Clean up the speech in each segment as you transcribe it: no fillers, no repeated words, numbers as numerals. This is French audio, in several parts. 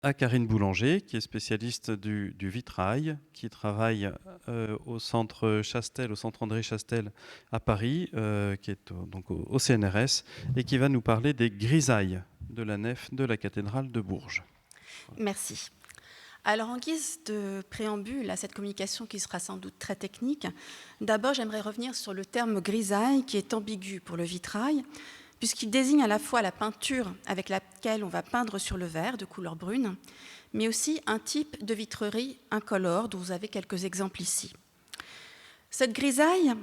à Karine Boulanger, qui est spécialiste du vitrail, qui travaille au centre Chastel, au centre André Chastel à Paris, qui est donc au CNRS, et qui va nous parler des grisailles de la nef de la cathédrale de Bourges. Merci. Alors, en guise de préambule à cette communication qui sera sans doute très technique, d'abord j'aimerais revenir sur le terme grisaille qui est ambigu pour le vitrail, puisqu'il désigne à la fois la peinture avec laquelle on va peindre sur le verre de couleur brune, mais aussi un type de vitrerie incolore dont vous avez quelques exemples ici. Cette grisaille,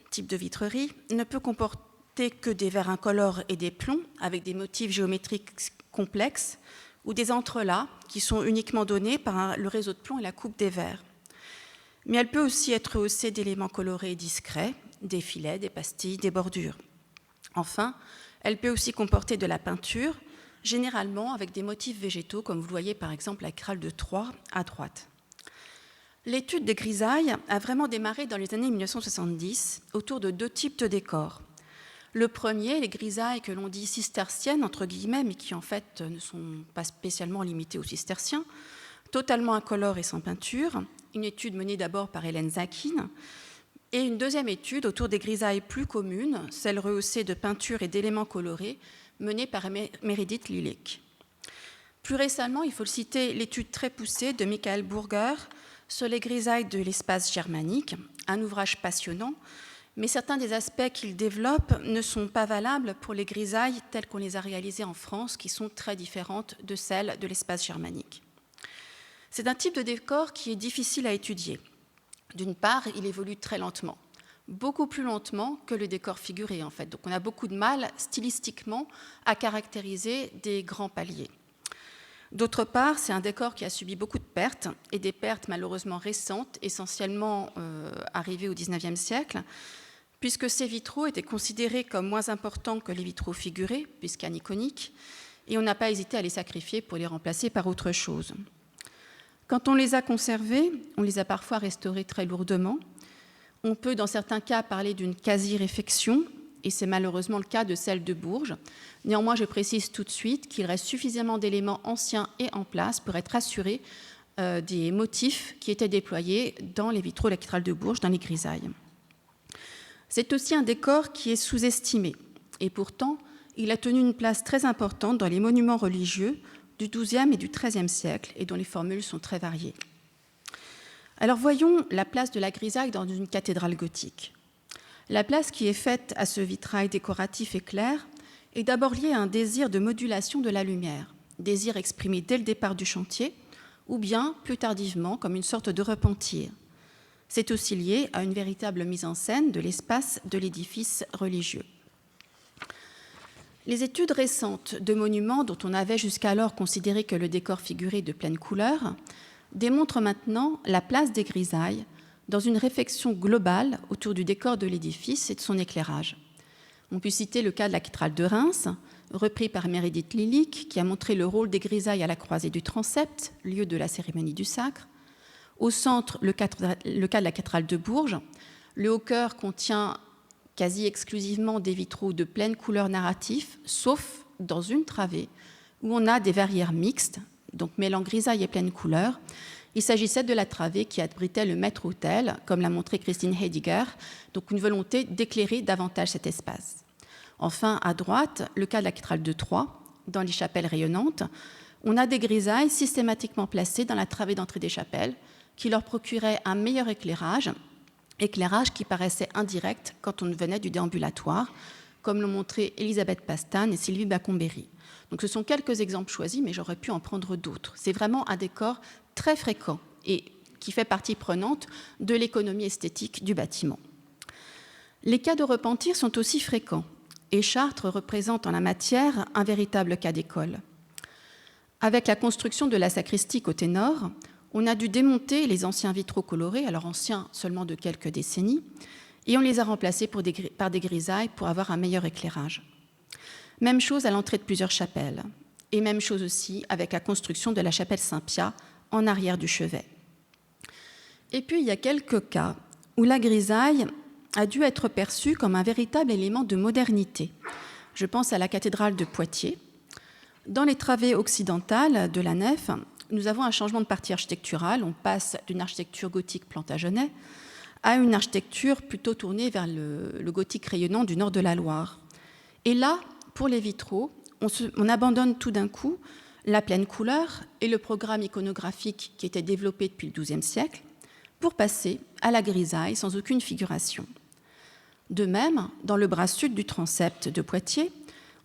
type de vitrerie, ne peut comporter que des verres incolores et des plombs avec des motifs géométriques complexes, ou des entrelacs qui sont uniquement donnés par le réseau de plomb et la coupe des verres. Mais elle peut aussi être haussée d'éléments colorés discrets, des filets, des pastilles, des bordures. Enfin, elle peut aussi comporter de la peinture, généralement avec des motifs végétaux, comme vous voyez par exemple la cathédrale de Troyes à droite. L'étude des grisailles a vraiment démarré dans les années 1970 autour de deux types de décors. Le premier, les grisailles que l'on dit cisterciennes, entre guillemets, mais qui en fait ne sont pas spécialement limitées aux cisterciens, totalement incolores et sans peinture, une étude menée d'abord par Hélène Zakin, et une deuxième étude autour des grisailles plus communes, celles rehaussées de peinture et d'éléments colorés, menée par Meredith Lilik. Plus récemment, il faut citer l'étude très poussée de Michael Burger sur les grisailles de l'espace germanique, un ouvrage passionnant, mais certains des aspects qu'il développe ne sont pas valables pour les grisailles telles qu'on les a réalisées en France, qui sont très différentes de celles de l'espace germanique. C'est un type de décor qui est difficile à étudier. D'une part, il évolue très lentement, beaucoup plus lentement que le décor figuré en fait. Donc on a beaucoup de mal stylistiquement à caractériser des grands paliers. D'autre part, c'est un décor qui a subi beaucoup de pertes, et des pertes malheureusement récentes, essentiellement arrivées au XIXe siècle, puisque ces vitraux étaient considérés comme moins importants que les vitraux figurés, puisqu'aniconiques, et on n'a pas hésité à les sacrifier pour les remplacer par autre chose. Quand on les a conservés, on les a parfois restaurés très lourdement. On peut, dans certains cas, parler d'une quasi-réfection, et c'est malheureusement le cas de celle de Bourges. Néanmoins, je précise tout de suite qu'il reste suffisamment d'éléments anciens et en place pour être assuré des motifs qui étaient déployés dans les vitraux de la cathédrale de Bourges, dans les grisailles. C'est aussi un décor qui est sous-estimé, et pourtant, il a tenu une place très importante dans les monuments religieux du XIIe et du XIIIe siècle, et dont les formules sont très variées. Alors voyons la place de la grisaille dans une cathédrale gothique. La place qui est faite à ce vitrail décoratif et clair est d'abord liée à un désir de modulation de la lumière, désir exprimé dès le départ du chantier, ou bien plus tardivement comme une sorte de repentir. C'est aussi lié à une véritable mise en scène de l'espace de l'édifice religieux. Les études récentes de monuments dont on avait jusqu'alors considéré que le décor figurait de pleine couleur démontrent maintenant la place des grisailles dans une réflexion globale autour du décor de l'édifice et de son éclairage. On peut citer le cas de la cathédrale de Reims, repris par Meredith Lilik, qui a montré le rôle des grisailles à la croisée du transept, lieu de la cérémonie du sacre. Au centre, le cas de la cathédrale de Bourges. Le haut-chœur contient quasi exclusivement des vitraux de pleine couleur narratif, sauf dans une travée où on a des verrières mixtes, donc mêlant grisaille et pleine couleur. Il s'agissait de la travée qui abritait le maître-autel, comme l'a montré Christine Heidegger, donc une volonté d'éclairer davantage cet espace. Enfin, à droite, le cas de la cathédrale de Troyes, dans les chapelles rayonnantes, on a des grisailles systématiquement placées dans la travée d'entrée des chapelles, qui leur procurait un meilleur éclairage qui paraissait indirect quand on venait du déambulatoire, comme l'ont montré Elisabeth Pastane et Sylvie Bacon-Berry. Donc ce sont quelques exemples choisis, mais j'aurais pu en prendre d'autres. C'est vraiment un décor très fréquent et qui fait partie prenante de l'économie esthétique du bâtiment. Les cas de repentir sont aussi fréquents, et Chartres représente en la matière un véritable cas d'école. Avec la construction de la sacristie côté nord, on a dû démonter les anciens vitraux colorés, alors anciens seulement de quelques décennies, et on les a remplacés par des grisailles pour avoir un meilleur éclairage. Même chose à l'entrée de plusieurs chapelles, et même chose aussi avec la construction de la chapelle Saint-Pia en arrière du chevet. Et puis il y a quelques cas où la grisaille a dû être perçue comme un véritable élément de modernité. Je pense à la cathédrale de Poitiers, Dans les travées occidentales de la nef, nous avons un changement de partie architecturale. On passe d'une architecture gothique plantagenet à une architecture plutôt tournée vers le gothique rayonnant du nord de la Loire. Et là, pour les vitraux, on abandonne tout d'un coup la pleine couleur et le programme iconographique qui était développé depuis le XIIe siècle pour passer à la grisaille sans aucune figuration. De même, dans le bras sud du transept de Poitiers,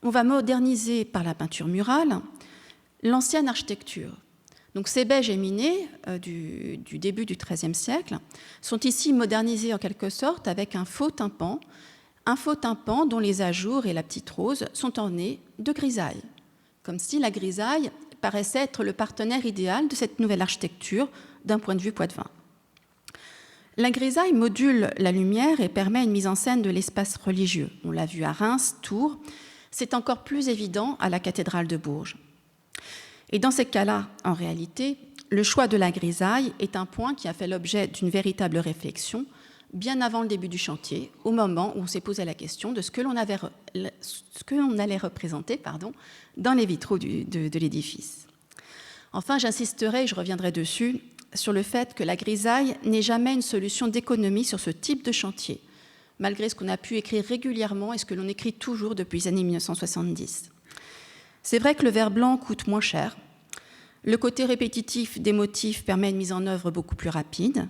on va moderniser par la peinture murale l'ancienne architecture. Donc ces baies géminées du début du XIIIe siècle sont ici modernisées en quelque sorte avec un faux tympan dont les ajours et la petite rose sont ornés de grisaille, comme si la grisaille paraissait être le partenaire idéal de cette nouvelle architecture d'un point de vue poitevin. La grisaille module la lumière et permet une mise en scène de l'espace religieux. On l'a vu à Reims, Tours, c'est encore plus évident à la cathédrale de Bourges. Et dans ces cas-là, en réalité, le choix de la grisaille est un point qui a fait l'objet d'une véritable réflexion bien avant le début du chantier, au moment où on s'est posé la question de ce que l'on allait représenter dans les vitraux de l'édifice. Enfin, j'insisterai, et je reviendrai dessus, sur le fait que la grisaille n'est jamais une solution d'économie sur ce type de chantier, malgré ce qu'on a pu écrire régulièrement et ce que l'on écrit toujours depuis les années 1970. C'est vrai que le verre blanc coûte moins cher, le côté répétitif des motifs permet une mise en œuvre beaucoup plus rapide,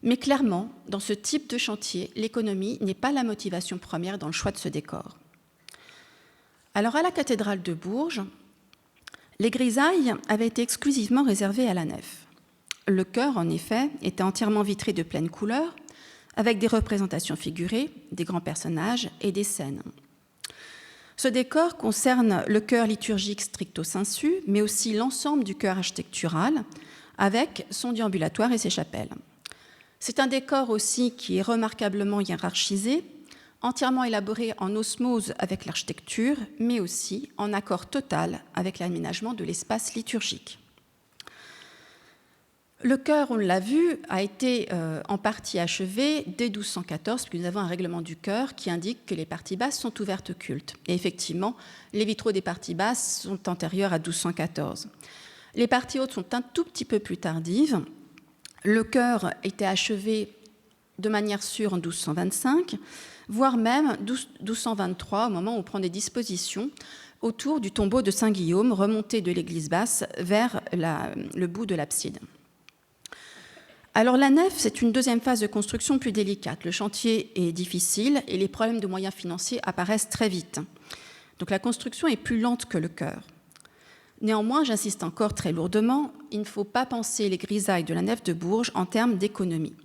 mais clairement, dans ce type de chantier, l'économie n'est pas la motivation première dans le choix de ce décor. Alors à la cathédrale de Bourges, les grisailles avaient été exclusivement réservées à la nef. Le chœur, en effet, était entièrement vitré de pleine couleur, avec des représentations figurées, des grands personnages et des scènes. Ce décor concerne le chœur liturgique stricto sensu, mais aussi l'ensemble du chœur architectural, avec son déambulatoire et ses chapelles. C'est un décor aussi qui est remarquablement hiérarchisé, entièrement élaboré en osmose avec l'architecture, mais aussi en accord total avec l'aménagement de l'espace liturgique. Le chœur, on l'a vu, a été en partie achevé dès 1214, puisque nous avons un règlement du chœur qui indique que les parties basses sont ouvertes au culte. Et effectivement, les vitraux des parties basses sont antérieurs à 1214. Les parties hautes sont un tout petit peu plus tardives. Le chœur était achevé de manière sûre en 1225, voire même 1223, au moment où on prend des dispositions autour du tombeau de Saint-Guillaume, remonté de l'église basse vers le bout de l'abside. Alors la nef, c'est une deuxième phase de construction plus délicate. Le chantier est difficile et les problèmes de moyens financiers apparaissent très vite. Donc la construction est plus lente que le chœur. Néanmoins, j'insiste encore très lourdement, il ne faut pas penser les grisailles de la nef de Bourges en termes d'économie.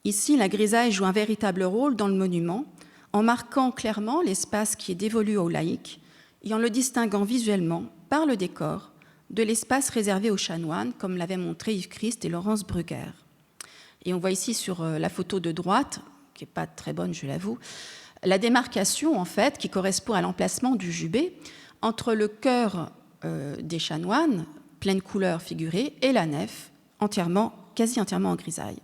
Ici, la grisaille joue un véritable rôle dans le monument, en marquant clairement l'espace qui est dévolu aux laïcs et en le distinguant visuellement par le décor de l'espace réservé aux chanoines, comme l'avaient montré Yves Christ et Laurence Bruguère. Et on voit ici sur la photo de droite, qui n'est pas très bonne, je l'avoue, la démarcation, en fait, qui correspond à l'emplacement du jubé entre le chœur des chanoines, pleine couleur figurée, et la nef, quasi entièrement en grisaille.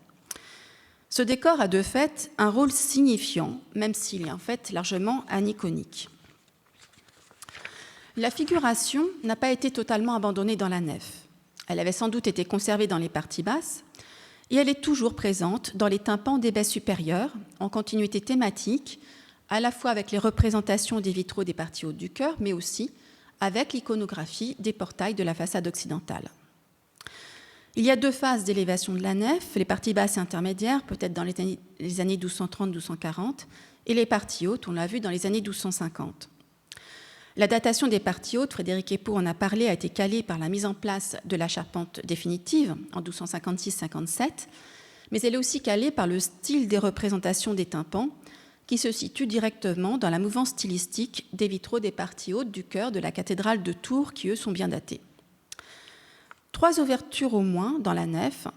Ce décor a de fait un rôle signifiant, même s'il est en fait largement aniconique. La figuration n'a pas été totalement abandonnée dans la nef. Elle avait sans doute été conservée dans les parties basses et elle est toujours présente dans les tympans des baies supérieures, en continuité thématique, à la fois avec les représentations des vitraux des parties hautes du chœur, mais aussi avec l'iconographie des portails de la façade occidentale. Il y a deux phases d'élévation de la nef, les parties basses et intermédiaires, peut-être dans les années 1230-1240, et les parties hautes, on l'a vu, dans les années 1250. La datation des parties hautes, Frédéric Époux en a parlé, a été calée par la mise en place de la charpente définitive en 1256-57, mais elle est aussi calée par le style des représentations des tympans, qui se situe directement dans la mouvance stylistique des vitraux des parties hautes du chœur de la cathédrale de Tours, qui eux sont bien datés. 3 ouvertures au moins dans la nef,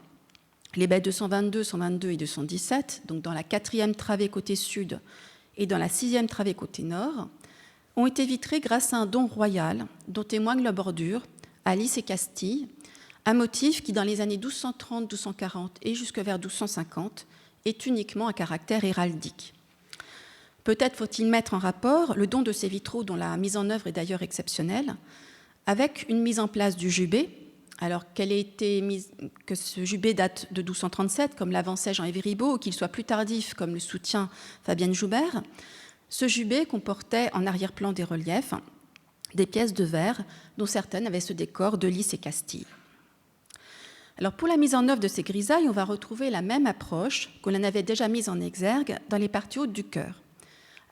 les baies 222, 122 et 217, donc dans la 4e travée côté sud et dans la 6e travée côté nord, ont été vitrées grâce à un don royal dont témoigne la bordure à lys et Castille, un motif qui dans les années 1230, 1240 et jusque vers 1250 est uniquement à caractère héraldique. Peut-être faut-il mettre en rapport le don de ces vitraux, dont la mise en œuvre est d'ailleurs exceptionnelle, avec une mise en place du jubé. Alors que ce jubé date de 1237, comme l'avançait Jean-Yves Ribot, ou qu'il soit plus tardif, comme le soutient Fabienne Joubert, ce jubé comportait en arrière-plan des reliefs des pièces de verre, dont certaines avaient ce décor de lys et Castille. Alors pour la mise en œuvre de ces grisailles, on va retrouver la même approche qu'on en avait déjà mise en exergue dans les parties hautes du chœur,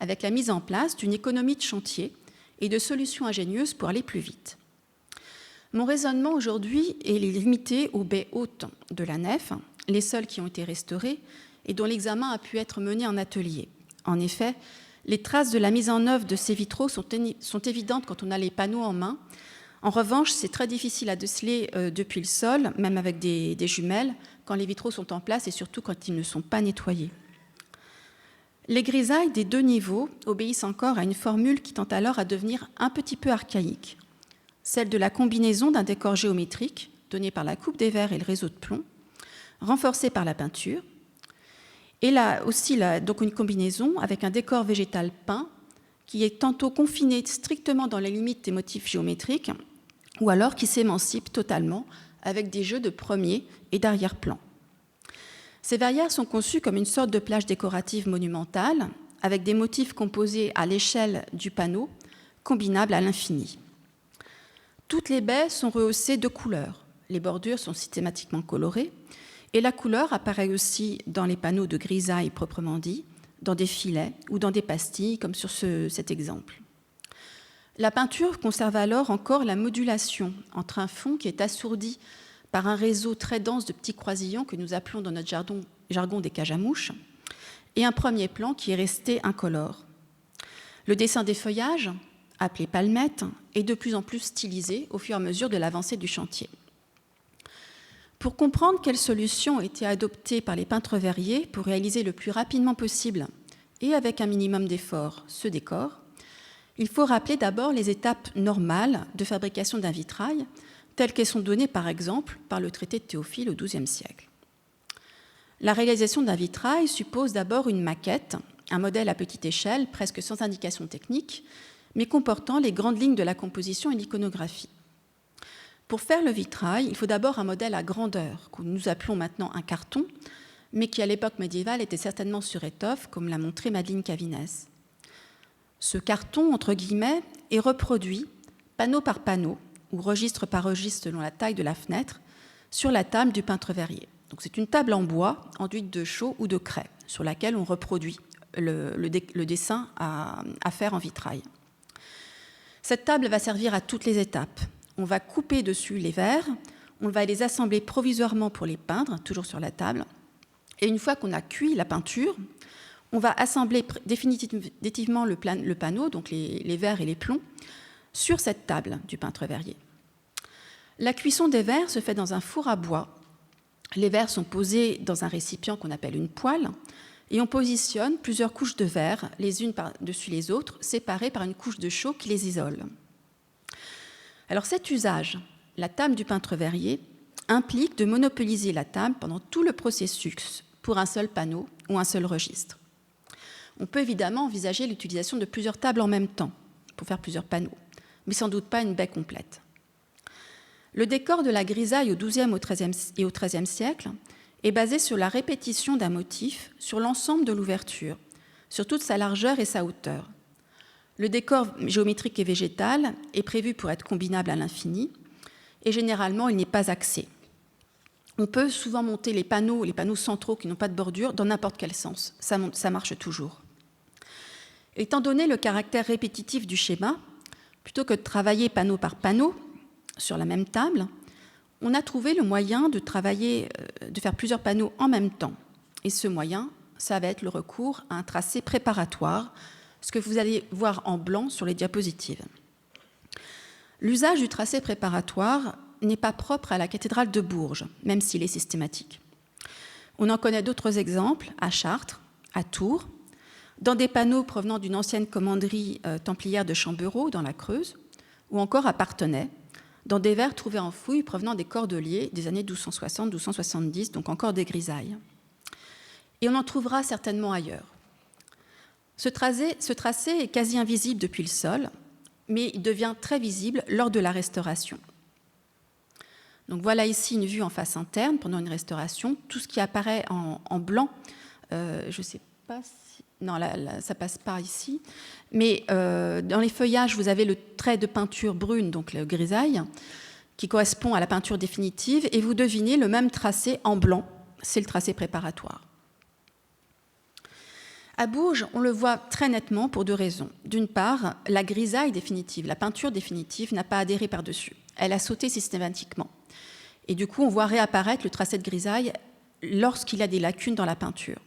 avec la mise en place d'une économie de chantier et de solutions ingénieuses pour aller plus vite. Mon raisonnement aujourd'hui est limité aux baies hautes de la nef, les seules qui ont été restaurées et dont l'examen a pu être mené en atelier. En effet, les traces de la mise en œuvre de ces vitraux sont évidentes quand on a les panneaux en main. En revanche, c'est très difficile à déceler depuis le sol, même avec des jumelles, quand les vitraux sont en place et surtout quand ils ne sont pas nettoyés. Les grisailles des 2 niveaux obéissent encore à une formule qui tend alors à devenir un petit peu archaïque, celle de la combinaison d'un décor géométrique donné par la coupe des verres et le réseau de plomb, renforcé par la peinture, et là aussi donc une combinaison avec un décor végétal peint qui est tantôt confiné strictement dans les limites des motifs géométriques, ou alors qui s'émancipe totalement avec des jeux de premier et d'arrière-plan. Ces verrières sont conçues comme une sorte de plage décorative monumentale, avec des motifs composés à l'échelle du panneau, combinables à l'infini. Toutes les baies sont rehaussées de couleurs. Les bordures sont systématiquement colorées, et la couleur apparaît aussi dans les panneaux de grisaille proprement dit, dans des filets ou dans des pastilles, comme sur cet exemple. La peinture conserve alors encore la modulation entre un fond qui est assourdi par un réseau très dense de petits croisillons que nous appelons dans notre jargon des cages à mouches, et un premier plan qui est resté incolore. Le dessin des feuillages, appelé palmette, est de plus en plus stylisé au fur et à mesure de l'avancée du chantier. Pour comprendre quelles solutions ont été adoptées par les peintres verriers pour réaliser le plus rapidement possible et avec un minimum d'effort ce décor, il faut rappeler d'abord les étapes normales de fabrication d'un vitrail, telles qu'elles sont données par exemple par le traité de Théophile au XIIe siècle. La réalisation d'un vitrail suppose d'abord une maquette, un modèle à petite échelle, presque sans indication technique, mais comportant les grandes lignes de la composition et l'iconographie. Pour faire le vitrail, il faut d'abord un modèle à grandeur, que nous appelons maintenant un carton, mais qui à l'époque médiévale était certainement sur étoffe, comme l'a montré Madeleine Cavinès. Ce carton, entre guillemets, est reproduit, panneau par panneau, ou registre par registre selon la taille de la fenêtre, sur la table du peintre verrier. Donc c'est une table en bois, enduite de chaux ou de craie, sur laquelle on reproduit le dessin à faire en vitrail. Cette table va servir à toutes les étapes. On va couper dessus les verres, on va les assembler provisoirement pour les peindre, toujours sur la table, et une fois qu'on a cuit la peinture, on va assembler définitivement le panneau, donc les verres et les plombs, sur cette table du peintre verrier. La cuisson des verres se fait dans un four à bois. Les verres sont posés dans un récipient qu'on appelle une poêle, et on positionne plusieurs couches de verre, les unes par-dessus les autres, séparées par une couche de chaux qui les isole. Alors cet usage, la table du peintre verrier, implique de monopoliser la table pendant tout le processus pour un seul panneau ou un seul registre. On peut évidemment envisager l'utilisation de plusieurs tables en même temps pour faire plusieurs panneaux, mais sans doute pas une baie complète. Le décor de la grisaille au XIIe et au XIIIe siècle est basé sur la répétition d'un motif sur l'ensemble de l'ouverture, sur toute sa largeur et sa hauteur. Le décor géométrique et végétal est prévu pour être combinable à l'infini, et généralement, il n'est pas axé. On peut souvent monter les panneaux centraux qui n'ont pas de bordure dans n'importe quel sens. Ça marche toujours. Étant donné le caractère répétitif du schéma, plutôt que de travailler panneau par panneau sur la même table, on a trouvé le moyen de faire plusieurs panneaux en même temps. Et ce moyen, ça va être le recours à un tracé préparatoire, ce que vous allez voir en blanc sur les diapositives. L'usage du tracé préparatoire n'est pas propre à la cathédrale de Bourges, même s'il est systématique. On en connaît d'autres exemples à Chartres, à Tours, dans des panneaux provenant d'une ancienne commanderie templière de Chambereau, dans la Creuse, ou encore à Parthenay, dans des verres trouvés en fouille provenant des cordeliers des années 1260-1270, donc encore des grisailles. Et on en trouvera certainement ailleurs. Ce tracé est quasi invisible depuis le sol, mais il devient très visible lors de la restauration. Donc voilà ici une vue en face interne pendant une restauration. Tout ce qui apparaît en blanc, je ne sais pas si... Non, là, ça ne passe pas ici. Mais dans les feuillages, vous avez le trait de peinture brune, donc le grisaille, qui correspond à la peinture définitive, et vous devinez le même tracé en blanc, c'est le tracé préparatoire. À Bourges, on le voit très nettement pour deux raisons. D'une part, la grisaille définitive, la peinture définitive, n'a pas adhéré par-dessus. Elle a sauté systématiquement. Et du coup, on voit réapparaître le tracé de grisaille lorsqu'il y a des lacunes dans la peinture.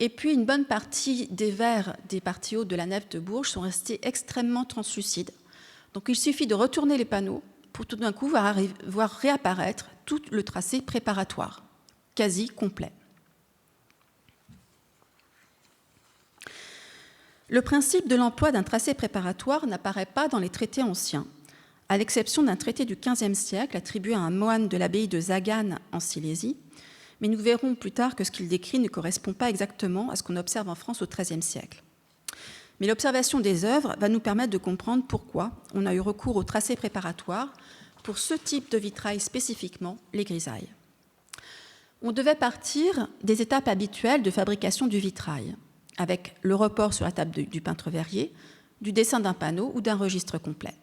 Et puis, une bonne partie des verres des parties hautes de la nef de Bourges sont restés extrêmement translucides. Donc, il suffit de retourner les panneaux pour tout d'un coup voir réapparaître tout le tracé préparatoire, quasi complet. Le principe de l'emploi d'un tracé préparatoire n'apparaît pas dans les traités anciens, à l'exception d'un traité du XVe siècle attribué à un moine de l'abbaye de Zagane en Silésie, mais nous verrons plus tard que ce qu'il décrit ne correspond pas exactement à ce qu'on observe en France au XIIIe siècle. Mais l'observation des œuvres va nous permettre de comprendre pourquoi on a eu recours au tracé préparatoire pour ce type de vitrail spécifiquement, les grisailles. On devait partir des étapes habituelles de fabrication du vitrail, avec le report sur la table du peintre-verrier, du dessin d'un panneau ou d'un registre complet.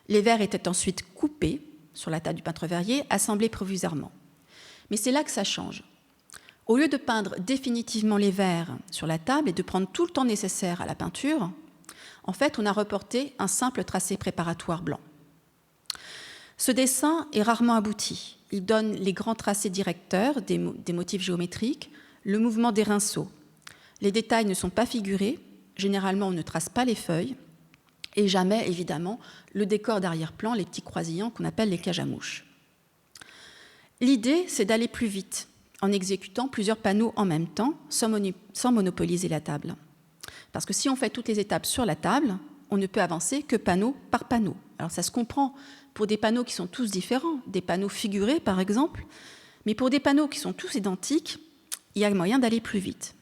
Les verres étaient ensuite coupés sur la table du peintre-verrier, assemblés provisoirement. Mais c'est là que ça change. Au lieu de peindre définitivement les verres sur la table et de prendre tout le temps nécessaire à la peinture, en fait, on a reporté un simple tracé préparatoire blanc. Ce dessin est rarement abouti. Il donne les grands tracés directeurs des motifs géométriques, le mouvement des rinceaux. Les détails ne sont pas figurés, généralement on ne trace pas les feuilles, et jamais, évidemment, le décor d'arrière-plan, les petits croisillants qu'on appelle les cages à mouches. L'idée, c'est d'aller plus vite, en exécutant plusieurs panneaux en même temps, sans monopoliser la table. Parce que si on fait toutes les étapes sur la table, on ne peut avancer que panneau par panneau. Alors ça se comprend pour des panneaux qui sont tous différents, des panneaux figurés par exemple, mais pour des panneaux qui sont tous identiques, il y a moyen d'aller plus vite.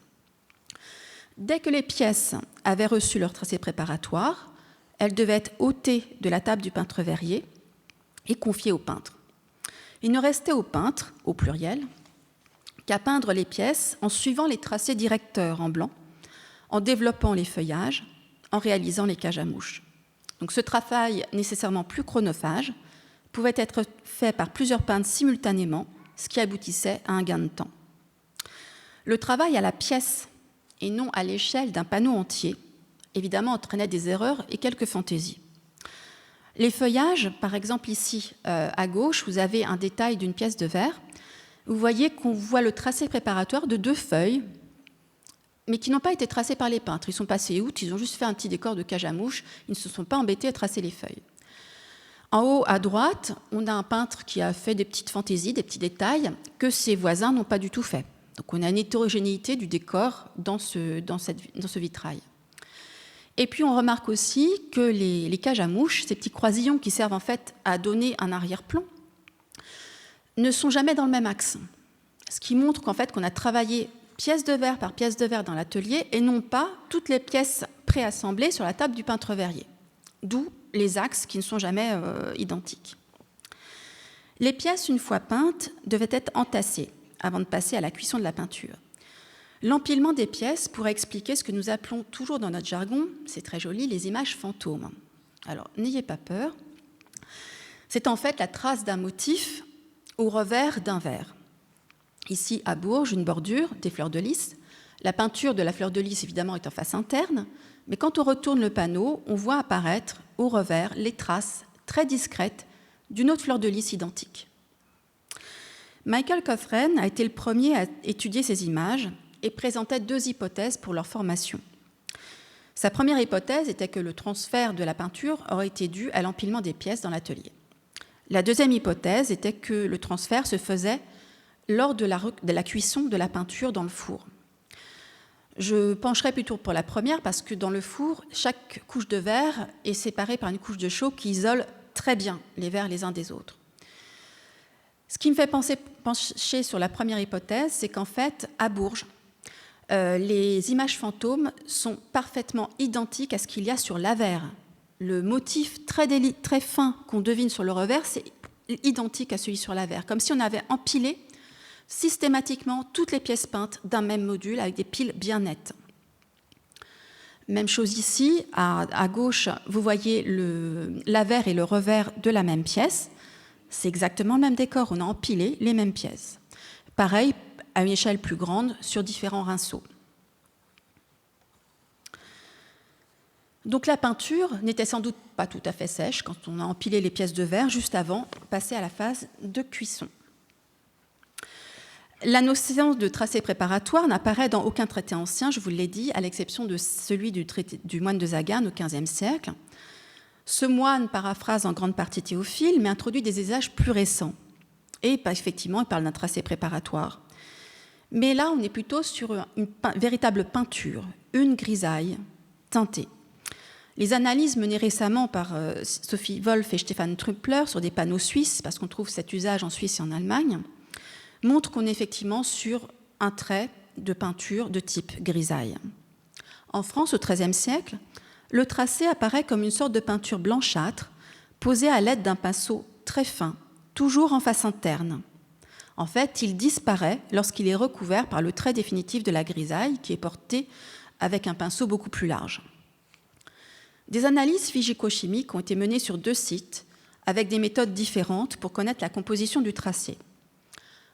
Dès que les pièces avaient reçu leur tracé préparatoire, elles devaient être ôtées de la table du peintre-verrier et confiées au peintre. Il ne restait au peintre, au pluriel, qu'à peindre les pièces en suivant les tracés directeurs en blanc, en développant les feuillages, en réalisant les cages à mouches. Donc ce travail, nécessairement plus chronophage, pouvait être fait par plusieurs peintres simultanément, ce qui aboutissait à un gain de temps. Le travail à la pièce et non à l'échelle d'un panneau entier, évidemment, entraînait des erreurs et quelques fantaisies. Les feuillages, par exemple ici à gauche, vous avez un détail d'une pièce de verre. Vous voyez qu'on voit le tracé préparatoire de deux feuilles, mais qui n'ont pas été tracées par les peintres. Ils sont passés outre, ils ont juste fait un petit décor de cage à mouches, ils ne se sont pas embêtés à tracer les feuilles. En haut, à droite, on a un peintre qui a fait des petites fantaisies, des petits détails que ses voisins n'ont pas du tout fait. Donc on a une hétérogénéité du décor dans ce vitrail. Et puis on remarque aussi que les cages à mouches, ces petits croisillons qui servent en fait à donner un arrière-plan, ne sont jamais dans le même axe. Ce qui montre qu'en fait qu'on a travaillé pièce de verre par pièce de verre dans l'atelier et non pas toutes les pièces préassemblées sur la table du peintre-verrier. D'où les axes qui ne sont jamais identiques. Les pièces, une fois peintes, devaient être entassées avant de passer à la cuisson de la peinture. L'empilement des pièces pourrait expliquer ce que nous appelons toujours dans notre jargon, c'est très joli, les images fantômes. Alors, n'ayez pas peur. C'est en fait la trace d'un motif au revers d'un verre. Ici, à Bourges, une bordure, des fleurs de lys. La peinture de la fleur de lys, évidemment, est en face interne, mais quand on retourne le panneau, on voit apparaître au revers les traces très discrètes d'une autre fleur de lys identique. Michael Cochrane a été le premier à étudier ces images et présentait deux hypothèses pour leur formation. Sa première hypothèse était que le transfert de la peinture aurait été dû à l'empilement des pièces dans l'atelier. La deuxième hypothèse était que le transfert se faisait lors de la cuisson de la peinture dans le four. Je pencherai plutôt pour la première parce que dans le four, chaque couche de verre est séparée par une couche de chaux qui isole très bien les verres les uns des autres. Ce qui me fait pencher sur la première hypothèse, c'est qu'en fait, à Bourges, les images fantômes sont parfaitement identiques à ce qu'il y a sur l'avers, le motif très fin qu'on devine sur le revers, c'est identique à celui sur l'avers, comme si on avait empilé systématiquement toutes les pièces peintes d'un même module avec des piles bien nettes. Même chose ici, à gauche, vous voyez l'avers et le revers de la même pièce. C'est exactement le même décor, on a empilé les mêmes pièces. Pareil, à une échelle plus grande, sur différents rinceaux. Donc la peinture n'était sans doute pas tout à fait sèche quand on a empilé les pièces de verre juste avant de passer à la phase de cuisson. La notion de tracé préparatoire n'apparaît dans aucun traité ancien, je vous l'ai dit, à l'exception de celui du moine de Zagane au XVe siècle. Ce moine paraphrase en grande partie Théophile, mais introduit des usages plus récents. Et effectivement, il parle d'un tracé préparatoire. Mais là, on est plutôt sur une véritable peinture, une grisaille teintée. Les analyses menées récemment par Sophie Wolf et Stefan Truppler sur des panneaux suisses, parce qu'on trouve cet usage en Suisse et en Allemagne, montrent qu'on est effectivement sur un trait de peinture de type grisaille. En France, au XIIIe siècle, le tracé apparaît comme une sorte de peinture blanchâtre posée à l'aide d'un pinceau très fin, toujours en face interne. En fait, il disparaît lorsqu'il est recouvert par le trait définitif de la grisaille qui est porté avec un pinceau beaucoup plus large. Des analyses physico-chimiques ont été menées sur 2 sites avec des méthodes différentes pour connaître la composition du tracé.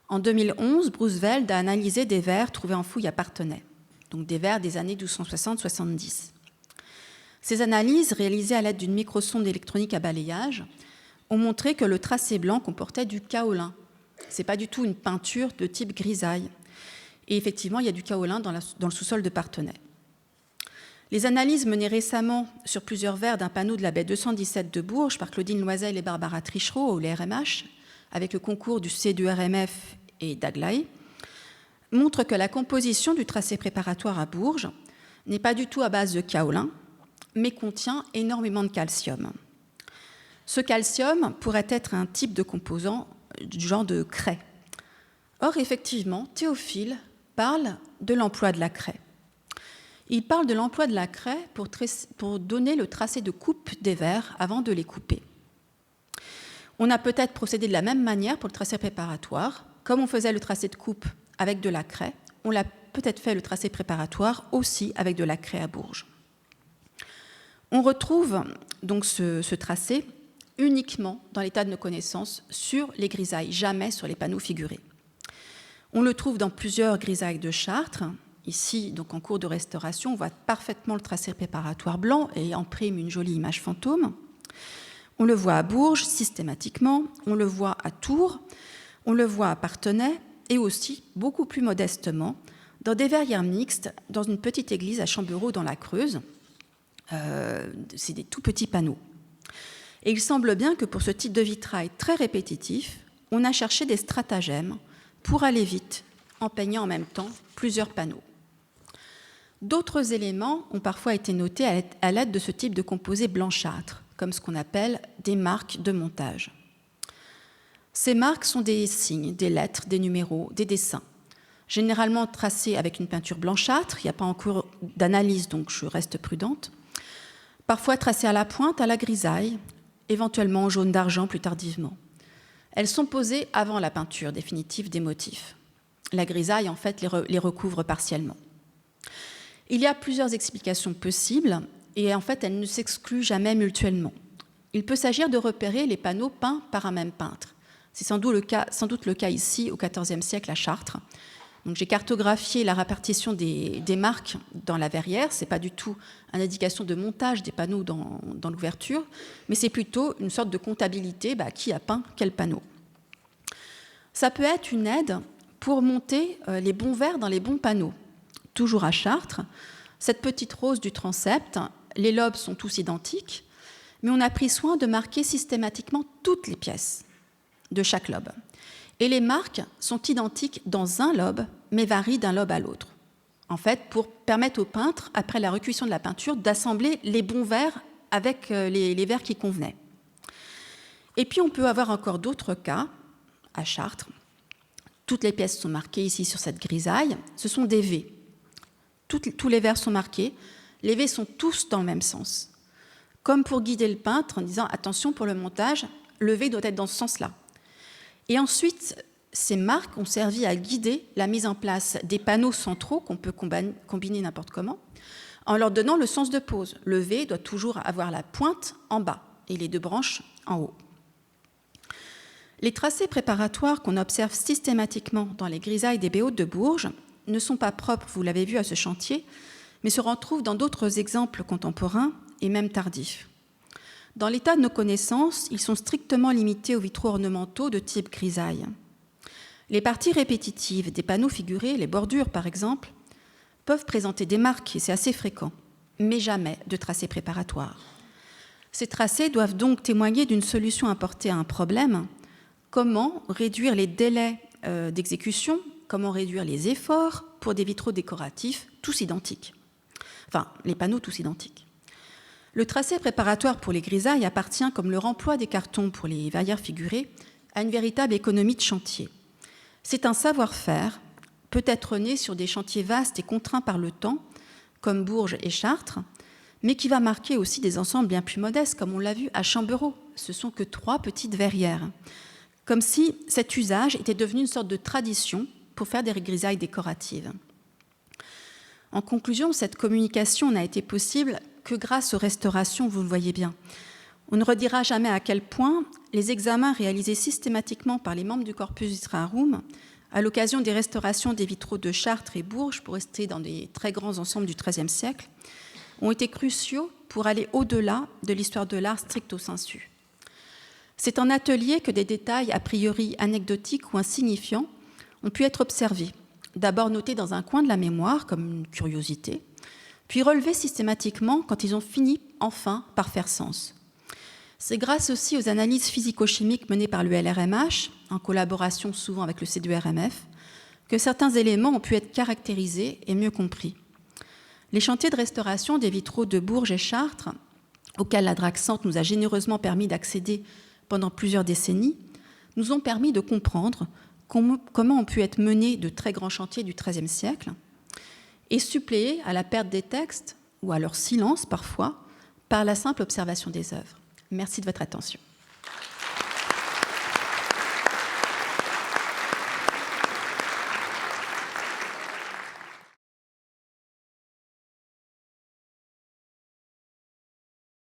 En 2011, Brusveld a analysé des verres trouvés en fouille à Parthenay, donc des verres des années 1260-70. Ces analyses, réalisées à l'aide d'une microsonde électronique à balayage, ont montré que le tracé blanc comportait du kaolin. Ce n'est pas du tout une peinture de type grisaille. Et effectivement, il y a du kaolin dans le sous-sol de Parthenay. Les analyses menées récemment sur plusieurs verres d'un panneau de la baie 217 de Bourges par Claudine Loisel et Barbara Trichereau au LRMH, avec le concours du C2RMF et d'Aglaé, montrent que la composition du tracé préparatoire à Bourges n'est pas du tout à base de kaolin, mais contient énormément de calcium. Ce calcium pourrait être un type de composant du genre de craie. Or, effectivement, Théophile parle de l'emploi de la craie. Il parle de l'emploi de la craie pour donner le tracé de coupe des verres avant de les couper. On a peut-être procédé de la même manière pour le tracé préparatoire. Comme on faisait le tracé de coupe avec de la craie, on l'a peut-être fait le tracé préparatoire aussi avec de la craie à Bourges. On retrouve donc ce tracé uniquement dans l'état de nos connaissances sur les grisailles, jamais sur les panneaux figurés. On le trouve dans plusieurs grisailles de Chartres. Ici, donc en cours de restauration, on voit parfaitement le tracé préparatoire blanc et en prime une jolie image fantôme. On le voit à Bourges systématiquement, on le voit à Tours, on le voit à Parthenay et aussi, beaucoup plus modestement, dans des verrières mixtes dans une petite église à Chambereau dans la Creuse. C'est des tout petits panneaux. Et il semble bien que pour ce type de vitrail très répétitif, on a cherché des stratagèmes pour aller vite en peignant en même temps plusieurs panneaux. D'autres éléments ont parfois été notés à l'aide de ce type de composé blanchâtre, comme ce qu'on appelle des marques de montage. Ces marques sont des signes, des lettres, des numéros, des dessins, généralement tracés avec une peinture blanchâtre, il n'y a pas encore d'analyse, donc je reste prudente, parfois tracés à la pointe, à la grisaille, éventuellement en jaune d'argent plus tardivement. Elles sont posées avant la peinture définitive des motifs. La grisaille, en fait, les recouvre partiellement. Il y a plusieurs explications possibles et en fait, elles ne s'excluent jamais mutuellement. Il peut s'agir de repérer les panneaux peints par un même peintre. C'est sans doute le cas ici au XIVe siècle à Chartres. Donc, j'ai cartographié la répartition des marques dans la verrière. Ce n'est pas du tout une indication de montage des panneaux dans l'ouverture, mais c'est plutôt une sorte de comptabilité, qui a peint quel panneau. Ça peut être une aide pour monter les bons verres dans les bons panneaux. Toujours à Chartres, cette petite rose du transept, les lobes sont tous identiques, mais on a pris soin de marquer systématiquement toutes les pièces de chaque lobe. Et les marques sont identiques dans un lobe, mais varient d'un lobe à l'autre. En fait, pour permettre au peintre, après la recuisson de la peinture, d'assembler les bons verres avec les verres qui convenaient. Et puis, on peut avoir encore d'autres cas, à Chartres. Toutes les pièces sont marquées ici sur cette grisaille. Ce sont des V. Tous les verres sont marqués. Les V sont tous dans le même sens. comme pour guider le peintre en disant « attention pour le montage, le V doit être dans ce sens-là ». Et ensuite, ces marques ont servi à guider la mise en place des panneaux centraux qu'on peut combiner n'importe comment, en leur donnant le sens de pose. Le V doit toujours avoir la pointe en bas et les 2 branches en haut. Les tracés préparatoires qu'on observe systématiquement dans les grisailles des BO de Bourges ne sont pas propres, vous l'avez vu, à ce chantier, mais se retrouvent dans d'autres exemples contemporains et même tardifs. Dans l'état de nos connaissances, ils sont strictement limités aux vitraux ornementaux de type grisaille. Les parties répétitives des panneaux figurés, les bordures par exemple, peuvent présenter des marques, et c'est assez fréquent, mais jamais de tracés préparatoires. Ces tracés doivent donc témoigner d'une solution apportée à un problème. Comment réduire les délais d'exécution, comment réduire les efforts pour des vitraux décoratifs tous identiques. Enfin, les panneaux tous identiques. Le tracé préparatoire pour les grisailles appartient, comme le remploi des cartons pour les verrières figurées, à une véritable économie de chantier. C'est un savoir-faire, peut-être né sur des chantiers vastes et contraints par le temps, comme Bourges et Chartres, mais qui va marquer aussi des ensembles bien plus modestes, comme on l'a vu à Chambereau. Ce sont que 3 petites verrières. Comme si cet usage était devenu une sorte de tradition pour faire des grisailles décoratives. En conclusion, cette communication n'a été possible que grâce aux restaurations, vous le voyez bien. On ne redira jamais à quel point les examens réalisés systématiquement par les membres du Corpus Vitrarum à l'occasion des restaurations des vitraux de Chartres et Bourges, pour rester dans des très grands ensembles du XIIIe siècle, ont été cruciaux pour aller au-delà de l'histoire de l'art stricto sensu. C'est en atelier que des détails a priori anecdotiques ou insignifiants ont pu être observés, d'abord notés dans un coin de la mémoire comme une curiosité, puis relevés systématiquement quand ils ont fini enfin par faire sens. C'est grâce aussi aux analyses physico-chimiques menées par le LRMH, en collaboration souvent avec le C2RMF, que certains éléments ont pu être caractérisés et mieux compris. Les chantiers de restauration des vitraux de Bourges et Chartres, auxquels la Drac-Centre nous a généreusement permis d'accéder pendant plusieurs décennies, nous ont permis de comprendre comment ont pu être menés de très grands chantiers du XIIIe siècle et suppléer à la perte des textes, ou à leur silence parfois, par la simple observation des œuvres. Merci de votre attention.